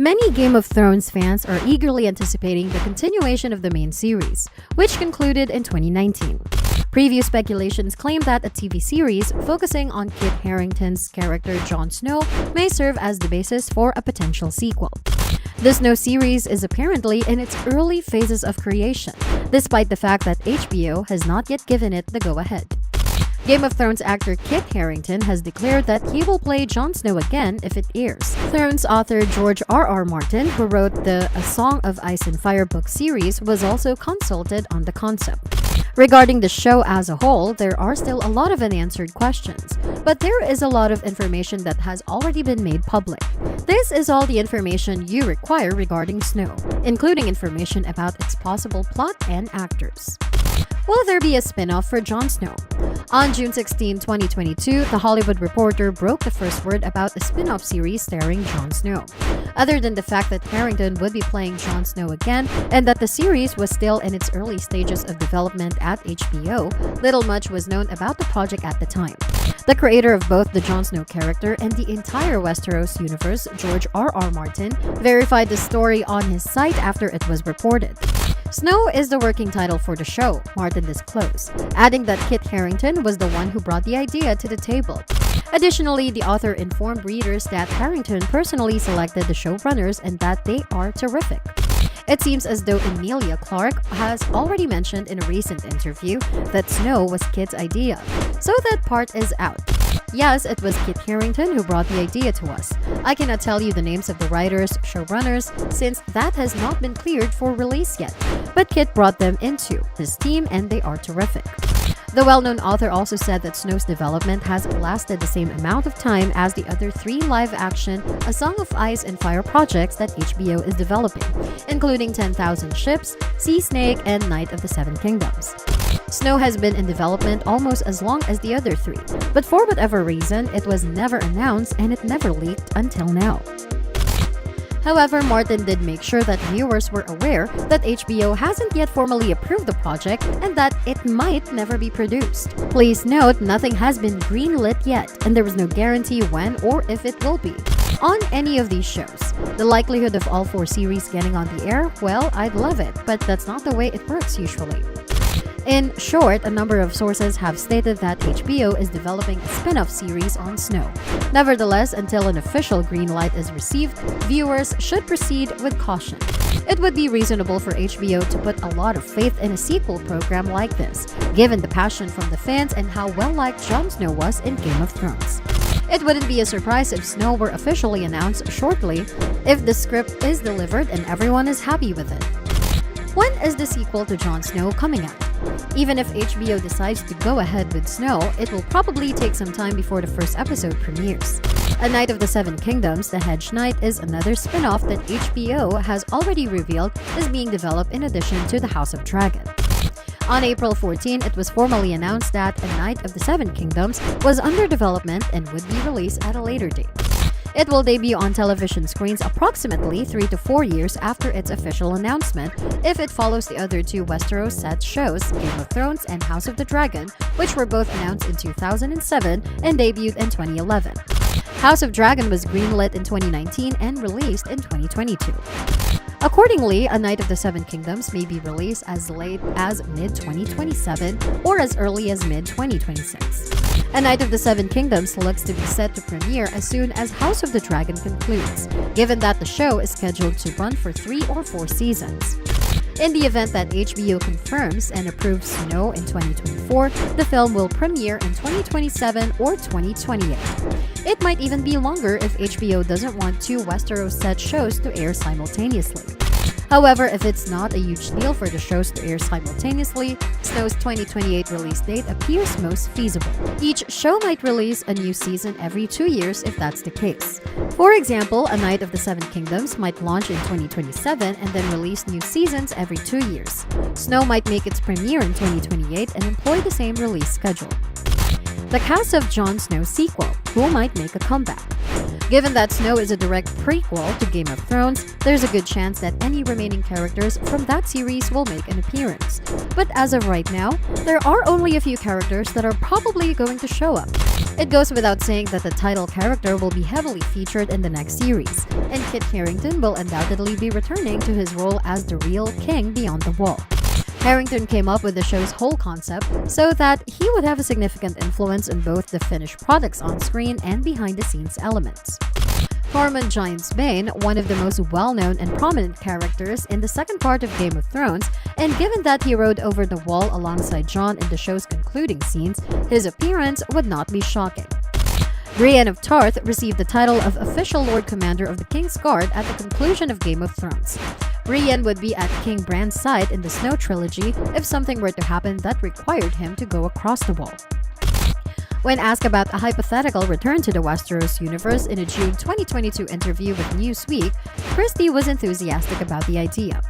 Many Game of Thrones fans are eagerly anticipating the continuation of the main series, which concluded in 2019. Previous speculations claim that a TV series focusing on Kit Harington's character Jon Snow may serve as the basis for a potential sequel. The Snow series is apparently in its early phases of creation, despite the fact that HBO has not yet given it the go-ahead. Game of Thrones actor Kit Harington has declared that he will play Jon Snow again if it airs. Thrones author George R.R. Martin, who wrote the A Song of Ice and Fire book series, was also consulted on the concept. Regarding the show as a whole, there are still a lot of unanswered questions, but there is a lot of information that has already been made public. This is all the information you require regarding Snow, including information about its possible plot and actors. Will there be a spin-off for Jon Snow? On June 16, 2022, The Hollywood Reporter broke the first word about a spin-off series starring Jon Snow. Other than the fact that Harington would be playing Jon Snow again and that the series was still in its early stages of development at HBO, little much was known about the project at the time. The creator of both the Jon Snow character and the entire Westeros universe, George R.R. Martin, verified the story on his site after it was reported. Snow is the working title for the show, Martin disclosed, adding that Kit Harington was the one who brought the idea to the table. Additionally, the author informed readers that Harington personally selected the showrunners and that they are terrific. It seems as though Emilia Clarke has already mentioned in a recent interview that Snow was Kit's idea, so that part is out. Yes, it was Kit Harington who brought the idea to us. I cannot tell you the names of the writers, showrunners, since that has not been cleared for release yet, but Kit brought them into his team and they are terrific. The well-known author also said that Snow's development has lasted the same amount of time as the other three live-action A Song of Ice and Fire projects that HBO is developing, including 10,000 Ships, Sea Snake, and Knight of the Seven Kingdoms. Snow has been in development almost as long as the other three, but for whatever reason, it was never announced and it never leaked until now. However, Martin did make sure that viewers were aware that HBO hasn't yet formally approved the project and that it might never be produced. Please note, nothing has been greenlit yet, and there is no guarantee when or if it will be on any of these shows. The likelihood of all four series getting on the air, well, I'd love it, but that's not the way it works usually. In short, a number of sources have stated that HBO is developing a spin-off series on Snow. Nevertheless, until an official green light is received, viewers should proceed with caution. It would be reasonable for HBO to put a lot of faith in a sequel program like this, given the passion from the fans and how well-liked Jon Snow was in Game of Thrones. It wouldn't be a surprise if Snow were officially announced shortly if the script is delivered and everyone is happy with it. When is the sequel to Jon Snow coming out? Even if HBO decides to go ahead with Snow, it will probably take some time before the first episode premieres. A Knight of the Seven Kingdoms, The Hedge Knight, is another spin-off that HBO has already revealed is being developed in addition to The House of Dragon. On April 14, it was formally announced that A Knight of the Seven Kingdoms was under development and would be released at a later date. It will debut on television screens approximately 3 to 4 years after its official announcement, if it follows the other two Westeros set shows, Game of Thrones and House of the Dragon, which were both announced in 2007 and debuted in 2011. House of Dragon was greenlit in 2019 and released in 2022. Accordingly, A Knight of the Seven Kingdoms may be released as late as mid-2027 or as early as mid-2026. A Knight of the Seven Kingdoms looks to be set to premiere as soon as House of the Dragon concludes, given that the show is scheduled to run for 3 or 4 seasons. In the event that HBO confirms and approves Snow in 2024, the film will premiere in 2027 or 2028. It might even be longer if HBO doesn't want 2 Westeros set shows to air simultaneously. However, if it's not a huge deal for the shows to air simultaneously, Snow's 2028 release date appears most feasible. Each show might release a new season every 2 years if that's the case. For example, A Knight of the Seven Kingdoms might launch in 2027 and then release new seasons every 2 years. Snow might make its premiere in 2028 and employ the same release schedule. The cast of Jon Snow sequel, who might make a comeback. Given that Snow is a direct prequel to Game of Thrones, there's a good chance that any remaining characters from that series will make an appearance. But as of right now, there are only a few characters that are probably going to show up. It goes without saying that the title character will be heavily featured in the next series, and Kit Harington will undoubtedly be returning to his role as the real king beyond the wall. Harington came up with the show's whole concept so that he would have a significant influence in both the finished products on screen and behind-the-scenes elements. Tormund Giantsbane, one of the most well-known and prominent characters in the second part of Game of Thrones, and given that he rode over the wall alongside Jon in the show's concluding scenes, his appearance would not be shocking. Brienne of Tarth received the title of official Lord Commander of the King's Guard at the conclusion of Game of Thrones. Brienne would be at King Bran's side in the Snow Trilogy if something were to happen that required him to go across the wall. When asked about a hypothetical return to the Westeros universe in a June 2022 interview with Newsweek, Christie was enthusiastic about the idea.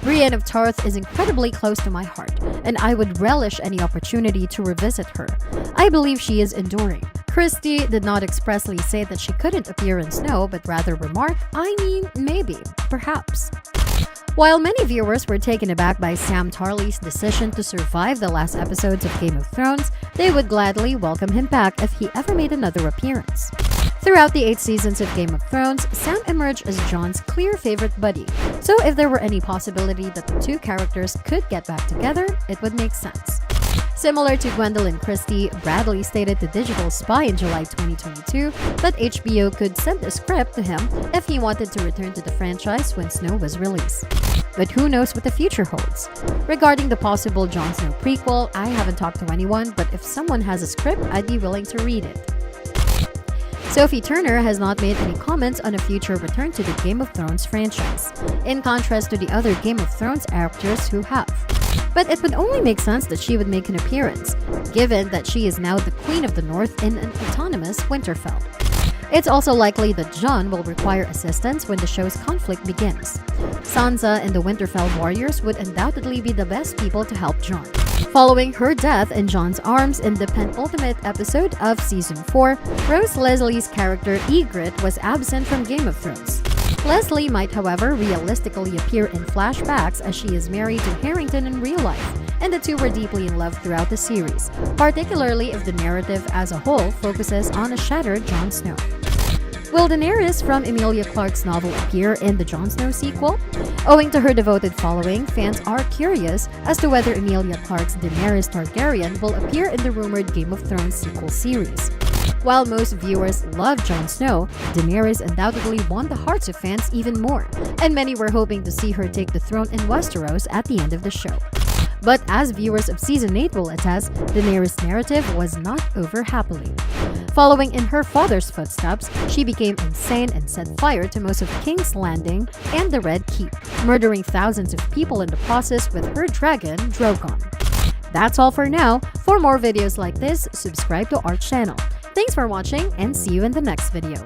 Brienne of Tarth is incredibly close to my heart, and I would relish any opportunity to revisit her. I believe she is enduring. Christie did not expressly say that she couldn't appear in Snow, but rather remarked, I mean, maybe, perhaps. While many viewers were taken aback by Sam Tarly's decision to survive the last episodes of Game of Thrones, they would gladly welcome him back if he ever made another appearance. Throughout the 8 seasons of Game of Thrones, Sam emerged as Jon's clear favorite buddy, so if there were any possibility that the two characters could get back together, it would make sense. Similar to Gwendolyn Christie, Bradley stated to Digital Spy in July 2022 that HBO could send a script to him if he wanted to return to the franchise when Snow was released. But who knows what the future holds? Regarding the possible Jon Snow prequel, I haven't talked to anyone, but if someone has a script, I'd be willing to read it. Sophie Turner has not made any comments on a future return to the Game of Thrones franchise, in contrast to the other Game of Thrones actors who have. But it would only make sense that she would make an appearance, given that she is now the Queen of the North in an autonomous Winterfell. It's also likely that Jon will require assistance when the show's conflict begins. Sansa and the Winterfell warriors would undoubtedly be the best people to help Jon. Following her death in Jon's arms in the penultimate episode of Season 4, Rose Leslie's character Ygritte was absent from Game of Thrones. Leslie might, however, realistically appear in flashbacks as she is married to Harington in real life, and the two were deeply in love throughout the series, particularly if the narrative as a whole focuses on a shattered Jon Snow. Will Daenerys from Emilia Clarke's novel appear in the Jon Snow sequel? Owing to her devoted following, fans are curious as to whether Emilia Clarke's Daenerys Targaryen will appear in the rumored Game of Thrones sequel series. While most viewers love Jon Snow, Daenerys undoubtedly won the hearts of fans even more, and many were hoping to see her take the throne in Westeros at the end of the show. But as viewers of Season 8 will attest, Daenerys' narrative was not over happily. Following in her father's footsteps, she became insane and set fire to most of King's Landing and the Red Keep, murdering thousands of people in the process with her dragon, Drogon. That's all for now. For more videos like this, subscribe to our channel. Thanks for watching and see you in the next video.